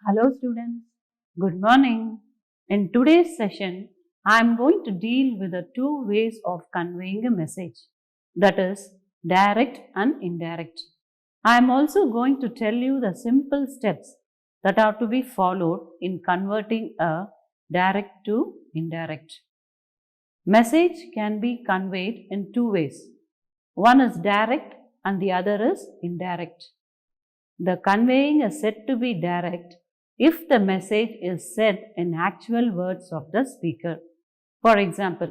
Hello students, good morning. In today's session, I am going to deal with the two ways of conveying a message, that is direct and indirect. I am also going to tell you the simple steps that are to be followed in converting a direct to indirect. Message can be conveyed in two ways. One is direct and the other is indirect. The conveying is said to be direct if the message is said in actual words of the speaker. For example,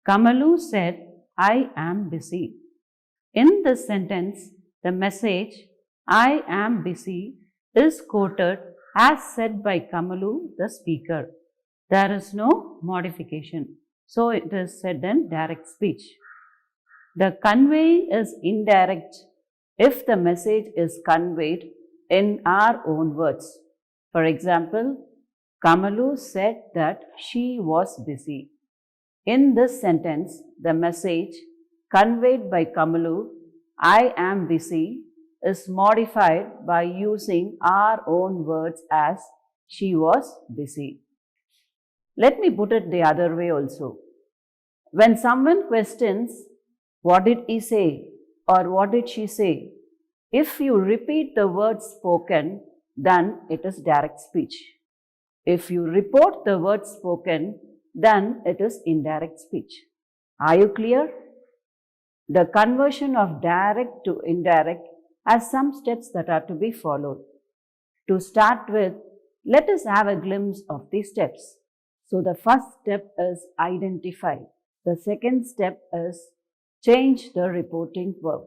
Kamalu said, "I am busy." In this sentence, the message, "I am busy," is quoted as said by Kamalu, the speaker. There is no modification. So it is said in direct speech. The conveying is indirect if the message is conveyed in our own words. For example, Kamalu said that she was busy. In this sentence, the message conveyed by Kamalu, "I am busy," is modified by using our own words as she was busy. Let me put it the other way also. When someone questions, "What did he say?" or "What did she say?" if you repeat the word spoken, then it is direct speech. If you report the word spoken, then it is indirect speech. Are you clear? The conversion of direct to indirect has some steps that are to be followed. To start with, let us have a glimpse of these steps. So the first step is identify. The second step is change the reporting verb.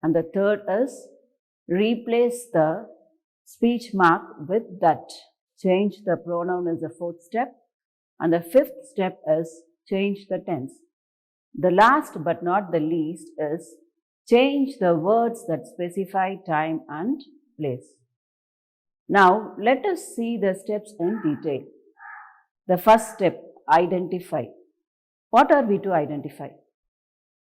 And the third is replace the speech mark with that. Change the pronoun is the fourth step. And the fifth step is change the tense. The last but not the least is change the words that specify time and place. Now let us see the steps in detail. The first step, identify. What are we to identify?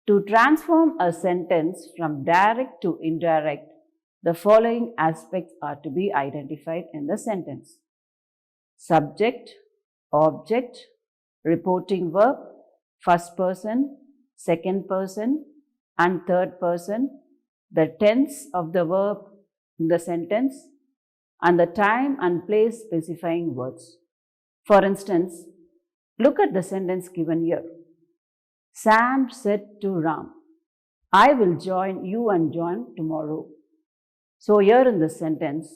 To transform a sentence from direct to indirect, the following aspects are to be identified in the sentence. Subject, object, reporting verb, first person, second person, and third person, the tense of the verb in the sentence, and the time and place specifying words. For instance, look at the sentence given here. Sam said to Ram, "I will join you and John tomorrow." So here in this sentence,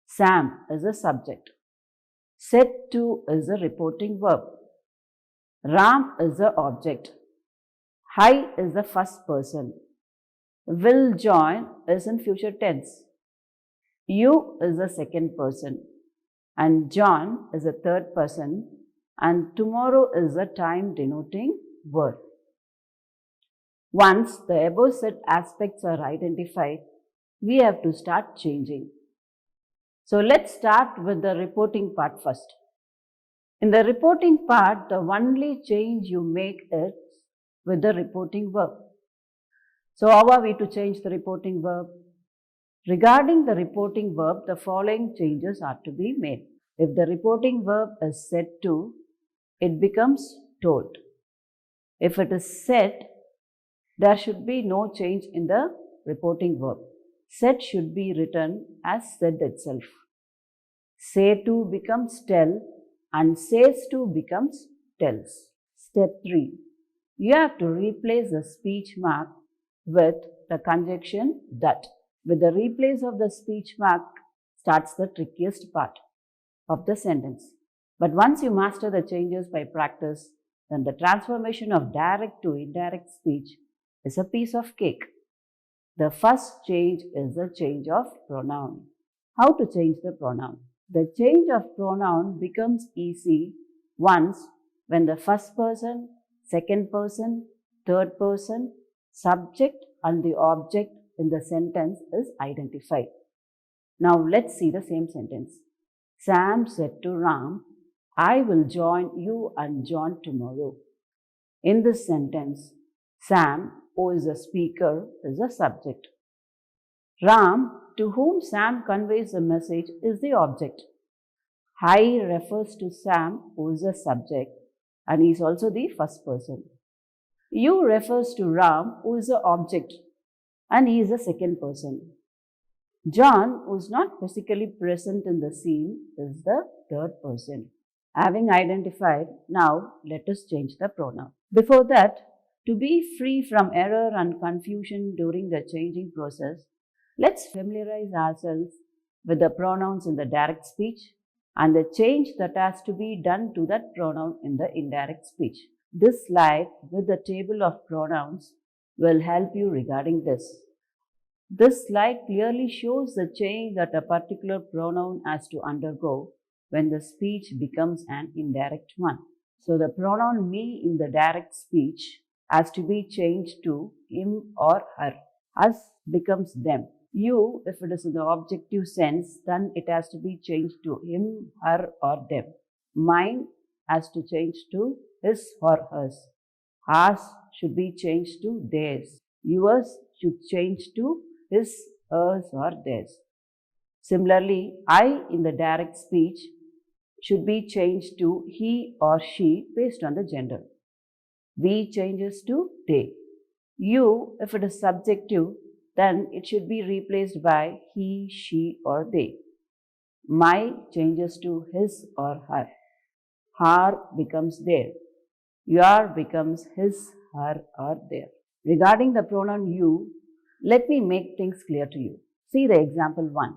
Sam is a subject. Said to is a reporting verb. Ram is the object. I is the first person. Will join is in future tense. You is the second person. And John is a third person. And tomorrow is a time denoting word. Once the above said aspects are identified, we have to start changing. So let's start with the reporting part first. In the reporting part, the only change you make is with the reporting verb. So how are we to change the reporting verb? Regarding the reporting verb, the following changes are to be made. If the reporting verb is said to, it becomes told. If it is said, there should be no change in the reporting verb. Said should be written as said itself. Say to becomes tell and says to becomes tells. Step 3. You have to replace the speech mark with the conjunction that. With the replace of the speech mark starts the trickiest part of the sentence. But once you master the changes by practice, then the transformation of direct to indirect speech is a piece of cake. The first change is the change of pronoun. How to change the pronoun? The change of pronoun becomes easy once when the first person, second person, third person, subject and the object in the sentence is identified. Now let's see the same sentence. Sam said to Ram, "I will join you and John tomorrow." In this sentence, Sam, who is a speaker, is a subject. Ram, to whom Sam conveys the message, is the object. I refers to Sam, who is the subject, and he is also the first person. You refers to Ram, who is the object, and he is the second person. John, who is not physically present in the scene, is the third person. Having identified, now let us change the pronoun. Before that, to be free from error and confusion during the changing process, let's familiarize ourselves with the pronouns in the direct speech and the change that has to be done to that pronoun in the indirect speech. This slide with the table of pronouns will help you regarding this. This slide clearly shows the change that a particular pronoun has to undergo when the speech becomes an indirect one. So the pronoun me in the direct speech has to be changed to him or her. Us becomes them. You, if it is in the objective sense, then it has to be changed to him, her or them. Mine has to change to his or hers. Ours should be changed to theirs. Yours should change to his, hers or theirs. Similarly, I in the direct speech should be changed to he or she based on the gender. We changes to they. You, if it is subjective, then it should be replaced by he, she or they. My changes to his or her. Her becomes their. Your becomes his, her or their. Regarding the pronoun you, let me make things clear to you. See the example 1.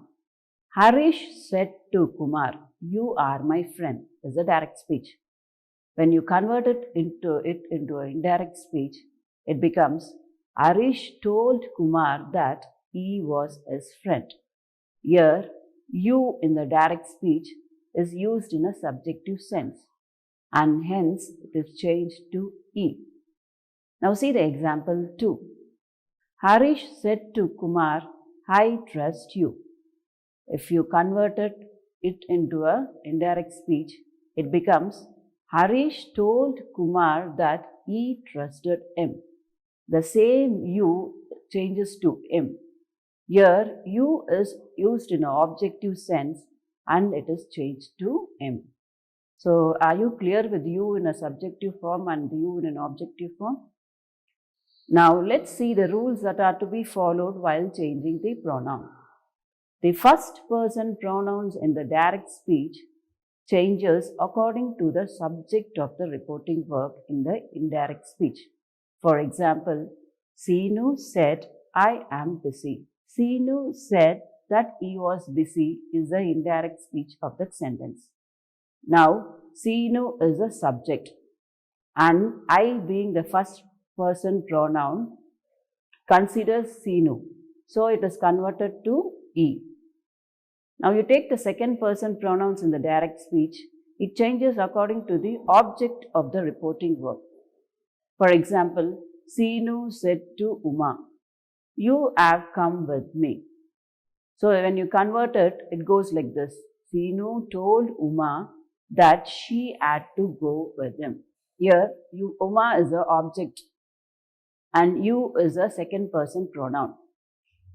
Harish said to Kumar, "You are my friend," is a direct speech. When you convert it into an indirect speech, it becomes Harish told Kumar that he was his friend. Here, you in the direct speech is used in a subjective sense and hence it is changed to he. Now see the example 2. Harish said to Kumar, "I trust you." If you converted it into an indirect speech, it becomes Harish told Kumar that he trusted him. The same you changes to him. Here, you is used in an objective sense and it is changed to him. So, are you clear with you in a subjective form and you in an objective form? Now, let's see the rules that are to be followed while changing the pronoun. The first person pronouns in the direct speech changes according to the subject of the reporting verb in the indirect speech. For example, Seenu said, "I am busy." Seenu said that he was busy is the indirect speech of that sentence. Now, Seenu is a subject and I being the first person pronoun considers Seenu. So, it is converted to he. Now, you take the second person pronouns in the direct speech, it changes according to the object of the reporting verb. For example, Seenu said to Uma, "You have come with me." So, when you convert it, it goes like this. Seenu told Uma that she had to go with him. Here, Uma is the object and you is a second person pronoun.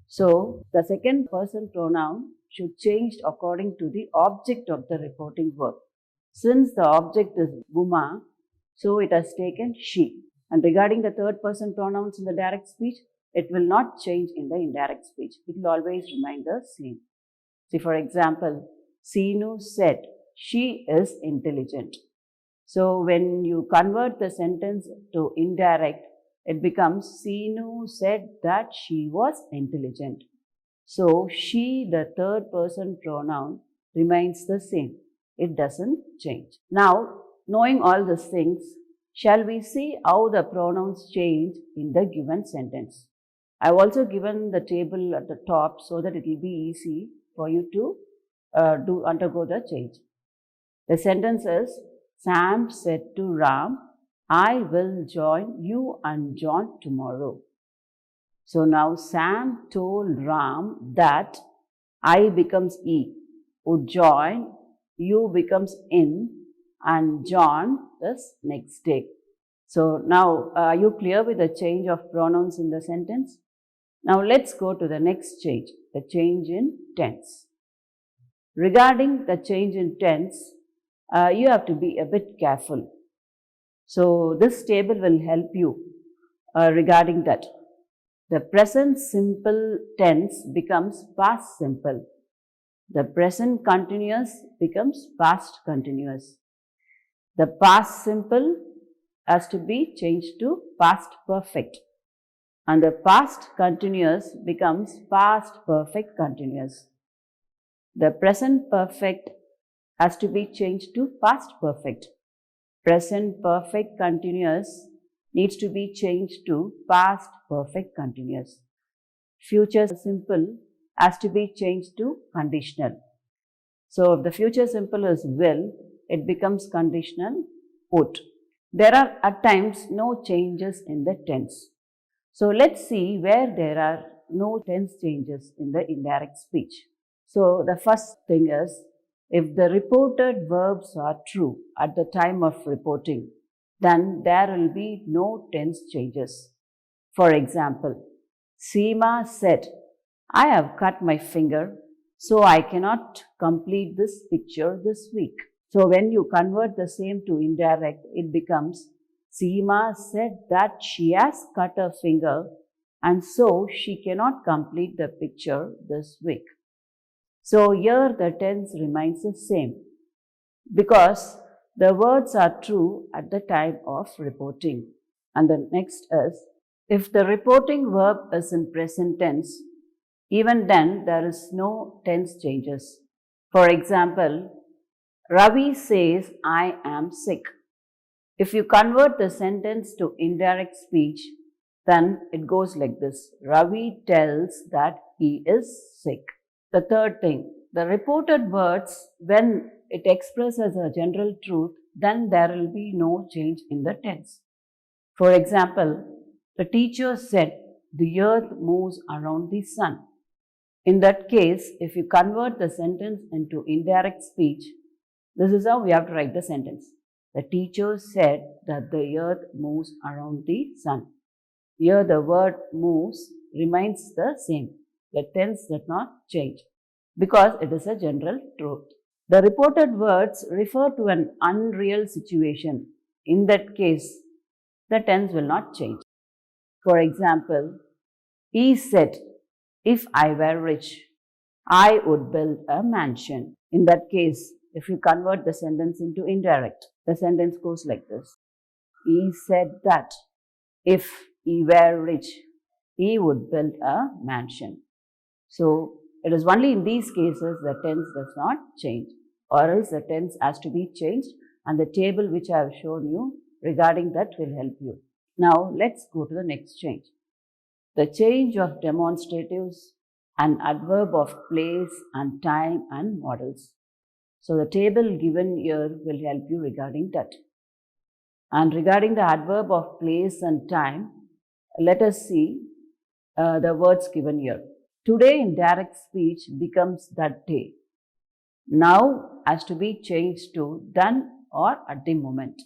So, the second person pronoun should change according to the object of the reporting verb. Since the object is Uma, so it has taken she. And regarding the third person pronouns in the direct speech, it will not change in the indirect speech. It will always remain the same. See, for example, Seenu said, "She is intelligent." So, when you convert the sentence to indirect, it becomes Seenu said that she was intelligent. So, she, the third person pronoun, remains the same. It doesn't change. Now, knowing all these things, shall we see how the pronouns change in the given sentence? I have also given the table at the top so that it will be easy for you to undergo the change. The sentence is, Sam said to Ram, "I will join you and John tomorrow." So now Sam told Ram that I becomes he, would join, you becomes in, and John is next day. So now are you clear with the change of pronouns in the sentence? Now let's go to the next change, the change in tense. Regarding the change in tense, you have to be a bit careful. So this table will help you regarding that. The present simple tense becomes past simple. The present continuous becomes past continuous. The past simple has to be changed to past perfect. And the past continuous becomes past perfect continuous. The present perfect has to be changed to past perfect. Present perfect continuous needs to be changed to past perfect continuous. Future simple has to be changed to conditional. So if the future simple is will, it becomes conditional would. There are at times no changes in the tense. So let's see where there are no tense changes in the indirect speech. So the first thing is, if the reported verbs are true at the time of reporting, then there will be no tense changes. For example, Seema said, I have cut my finger, so I cannot complete this picture this week. So when you convert the same to indirect, it becomes Seema said that she has cut her finger and so she cannot complete the picture this week. So here the tense remains the same because the words are true at the time of reporting. And the next is, if the reporting verb is in present tense, even then there is no tense changes. For example, Ravi says, I am sick. If you convert the sentence to indirect speech, then it goes like this. Ravi tells that he is sick. The third thing, the reported words, when it expresses a general truth, then there will be no change in the tense. For example, the teacher said, the earth moves around the sun. In that case, if you convert the sentence into indirect speech, this is how we have to write the sentence. The teacher said that the earth moves around the sun. Here the word moves remains the same. The tense does not change because it is a general truth. The reported words refer to an unreal situation. In that case, the tense will not change. For example, he said, if I were rich, I would build a mansion. In that case, if you convert the sentence into indirect, the sentence goes like this. He said that if he were rich, he would build a mansion. So it is only in these cases the tense does not change, or else the tense has to be changed, and the table which I have shown you regarding that will help you. Now let's go to the next change. The change of demonstratives and adverb of place and time and models. So the table given here will help you regarding that. And regarding the adverb of place and time, let us see the words given here. Today in direct speech becomes that day. Now has to be changed to done or at the moment.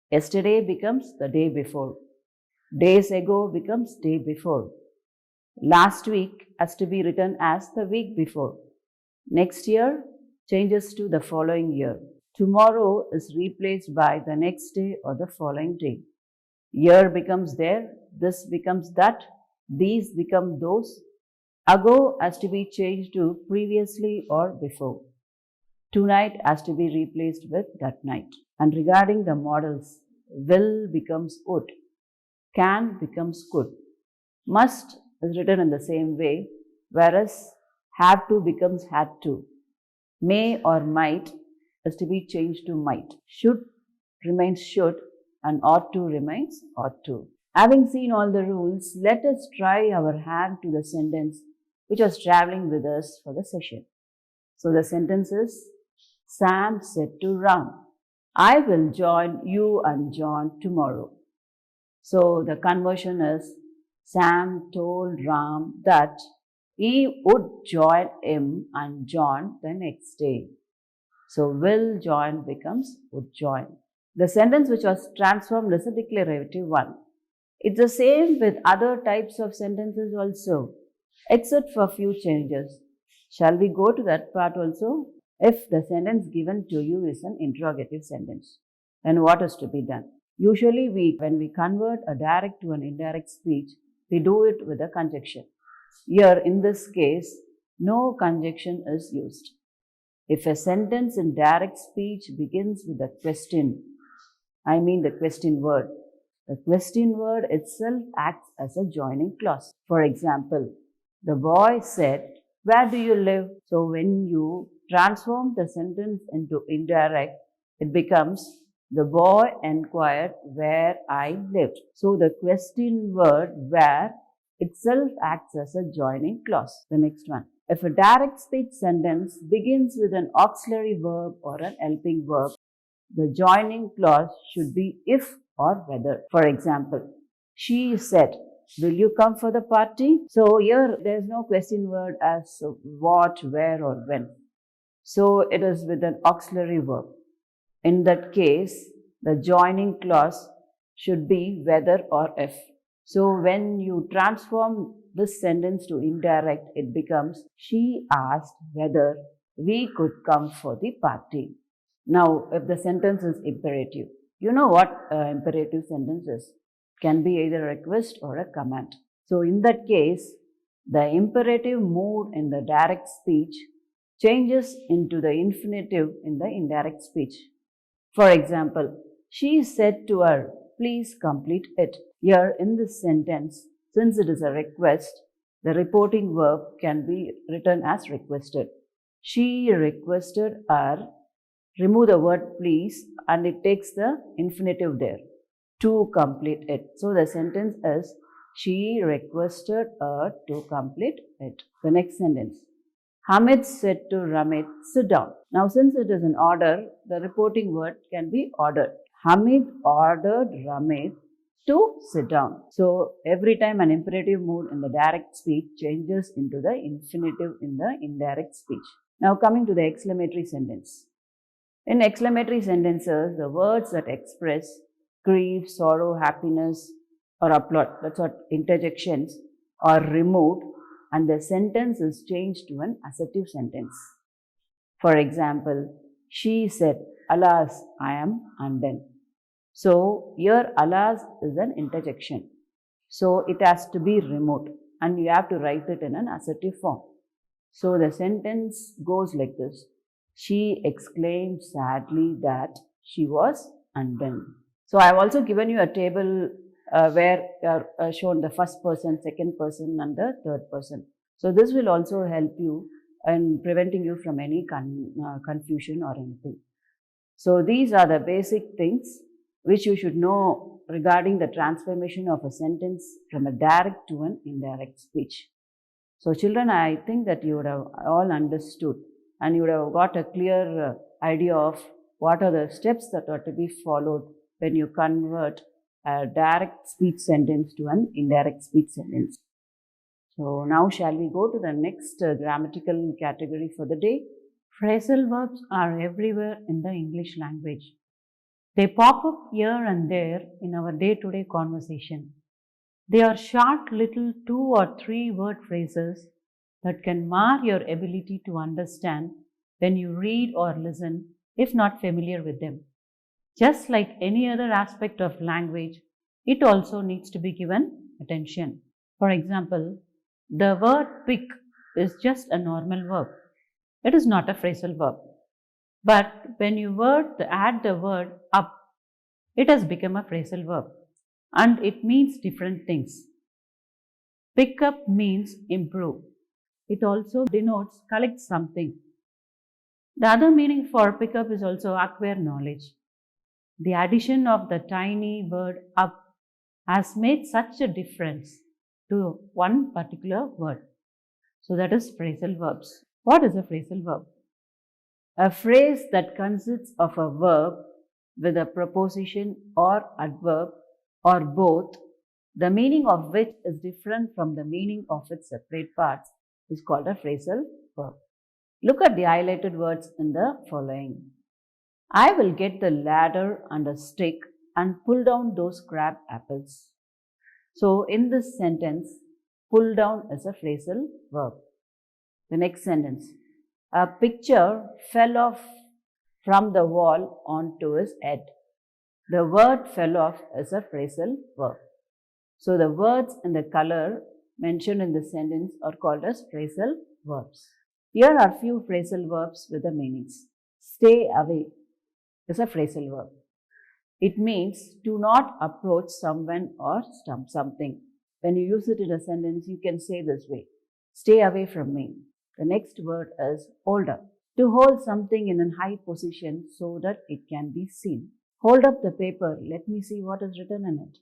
Yesterday becomes the day before. Days ago becomes day before. Last week has to be written as the week before. Next year changes to the following year. Tomorrow is replaced by the next day or the following day. Year becomes there, this becomes that, these become those. Ago has to be changed to previously or before. Tonight has to be replaced with that night. And regarding the models, will becomes would, can becomes could, must is written in the same way, whereas have to becomes had to. May or might is to be changed to might. Should remains should, and ought to remains ought to. Having seen all the rules, let us try our hand to the sentence which was traveling with us for the session. So the sentence is, Sam said to Ram, I will join you and John tomorrow. So the conversion is, Sam told Ram that he would join him and John the next day. So will join becomes would join. The sentence which was transformed is a declarative one. It's the same with other types of sentences also, except for few changes. Shall we go to that part also? If the sentence given to you is an interrogative sentence, then what is to be done? Usually, when we convert a direct to an indirect speech, we do it with a conjunction. Here, in this case, no conjunction is used. If a sentence in direct speech begins with a question, I mean the question word, the question word itself acts as a joining clause. For example, the boy said, "Where do you live?" So when you transform the sentence into indirect, it becomes, "The boy inquired where I lived." So the question word where itself acts as a joining clause. The next one. If a direct speech sentence begins with an auxiliary verb or an helping verb, the joining clause should be if or whether. For example, she said, "Will you come for the party?" So here there is no question word as what, where, or when. So it is with an auxiliary verb. In that case, the joining clause should be whether or if. So when you transform this sentence to indirect, it becomes, "She asked whether we could come for the party." Now, if the sentence is imperative, you know what imperative sentence is? Can be either a request or a command. So in that case, the imperative mood in the direct speech changes into the infinitive in the indirect speech. For example, she said to her, "Please complete it." Here in this sentence, since it is a request, the reporting verb can be written as requested. She requested her. Remove the word please and it takes the infinitive there to complete it. So the sentence is, she requested her to complete it. The next sentence. Hamid said to Ramit, "Sit down." Now since it is an order, the reporting word can be ordered. Hamid ordered Ramit to sit down. So every time an imperative mood in the direct speech changes into the infinitive in the indirect speech. Now coming to the exclamatory sentence. In exclamatory sentences, the words that express grief, sorrow, happiness, or applaud, that's what interjections, are removed and the sentence is changed to an assertive sentence. For example, she said, "Alas, I am undone." So here alas is an interjection. So it has to be removed and you have to write it in an assertive form. So the sentence goes like this. She exclaimed sadly that she was undone. So I have also given you a table where are shown the first person, second person and the third person. So this will also help you in preventing you from any confusion or anything. So these are the basic things which you should know regarding the transformation of a sentence from a direct to an indirect speech. So children, I think that you would have all understood and you would have got a clear idea of what are the steps that are to be followed when you convert a direct speech sentence to an indirect speech sentence. So now shall we go to the next grammatical category for the day? Phrasal verbs are everywhere in the English language. They pop up here and there in our day-to-day conversation. They are short little 2 or 3 word phrases that can mar your ability to understand when you read or listen if not familiar with them. Just like any other aspect of language, it also needs to be given attention. For example, the word pick is just a normal verb. It is not a phrasal verb. But when you add the word up, it has become a phrasal verb and it means different things. Pick up means improve. It also denotes collect something. The other meaning for pick up is also acquire knowledge. The addition of the tiny word up has made such a difference to one particular word. So that is phrasal verbs. What is a phrasal verb? A phrase that consists of a verb with a preposition or adverb or both, the meaning of which is different from the meaning of its separate parts, is called a phrasal verb. Look at the highlighted words in the following. I will get the ladder and a stick and pull down those crab apples. So in this sentence, pull down is a phrasal verb. The next sentence. A picture fell off from the wall onto his head. The word fell off is a phrasal verb. So the words and the color mentioned in the sentence are called as phrasal verbs. Here are few phrasal verbs with the meanings. Stay away is a phrasal verb. It means do not approach someone or something. When you use it in a sentence, you can say this way. Stay away from me. The next word is hold up. To hold something in a high position so that it can be seen. Hold up the paper. Let me see what is written in it.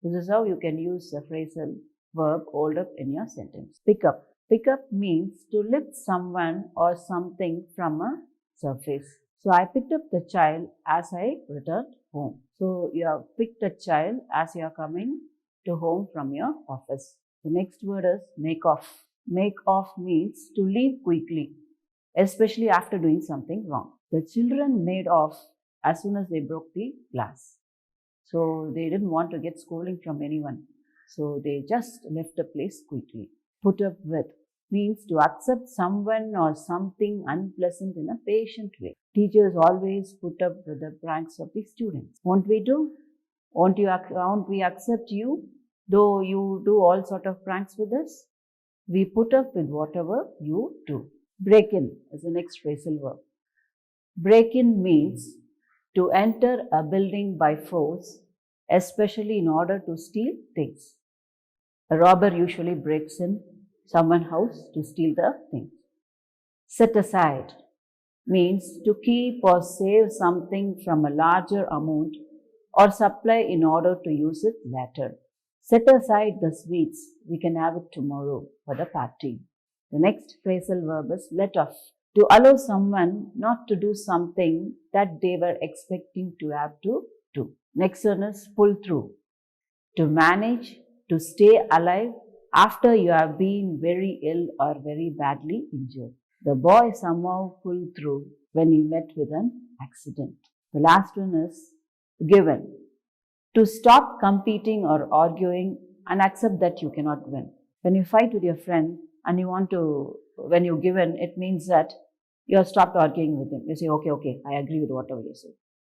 This is how you can use the phrasal verb hold up in your sentence. Pick up. Pick up means to lift someone or something from a surface. So I picked up the child as I returned home. So you have picked a child as you are coming to home from your office. The next word is make off. Make off means to leave quickly, especially after doing something wrong. The children made off as soon as they broke the glass. So they didn't want to get scolding from anyone. So they just left the place quickly. Put up with means to accept someone or something unpleasant in a patient way. Teachers always put up with the pranks of the students. Won't we do? Won't we accept you, though you do all sort of pranks with us? We put up with whatever you do. Break in is the next phrasal verb. Break in means to enter a building by force, especially in order to steal things. A robber usually breaks in someone's house to steal the things. Set aside means to keep or save something from a larger amount or supply in order to use it later. Set aside the sweets, we can have it tomorrow for the party. The next phrasal verb is let off. To allow someone not to do something that they were expecting to have to do. Next one is pull through. To manage, to stay alive after you have been very ill or very badly injured. The boy somehow pulled through when he met with an accident. The last one is given. To stop competing or arguing and accept that you cannot win. When you fight with your friend and when you give in, it means that you have stopped arguing with him. You say, okay, I agree with whatever you say.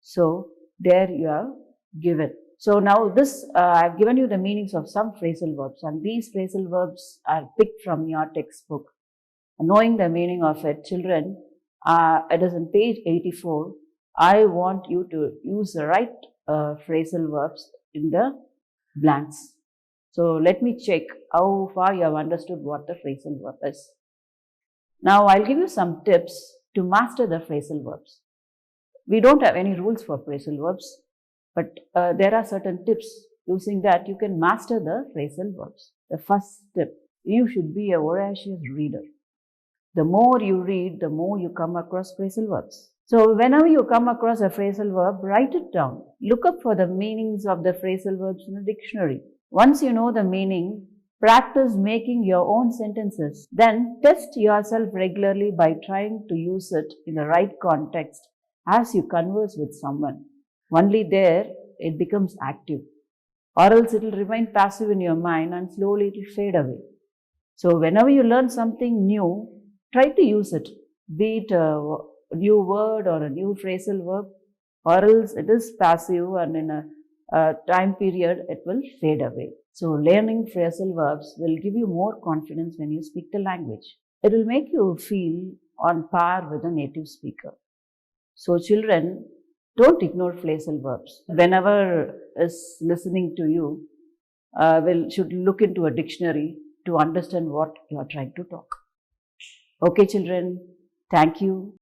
So there you have given. So now I've given you the meanings of some phrasal verbs, and these phrasal verbs are picked from your textbook. Knowing the meaning of it, children, it is on page 84. I want you to use the right phrasal verbs in the blanks. So let me check how far you have understood what the phrasal verb is. Now I'll give you some tips to master the phrasal verbs. We don't have any rules for phrasal verbs, but there are certain tips. Using that, you can master the phrasal verbs. The first tip, you should be a voracious reader. The more you read, the more you come across phrasal verbs. So whenever you come across a phrasal verb, write it down. Look up for the meanings of the phrasal verbs in the dictionary. Once you know the meaning, practice making your own sentences. Then test yourself regularly by trying to use it in the right context as you converse with someone. Only there it becomes active, or else it will remain passive in your mind and slowly it will fade away. So whenever you learn something new, try to use it, be it a new word or a new phrasal verb, or else it is passive and in a time period it will fade away. So learning phrasal verbs will give you more confidence when you speak the language. It will make you feel on par with a native speaker. So children, don't ignore phrasal verbs. Whenever is listening to you, should look into a dictionary to understand what you are trying to talk. Okay children, thank you.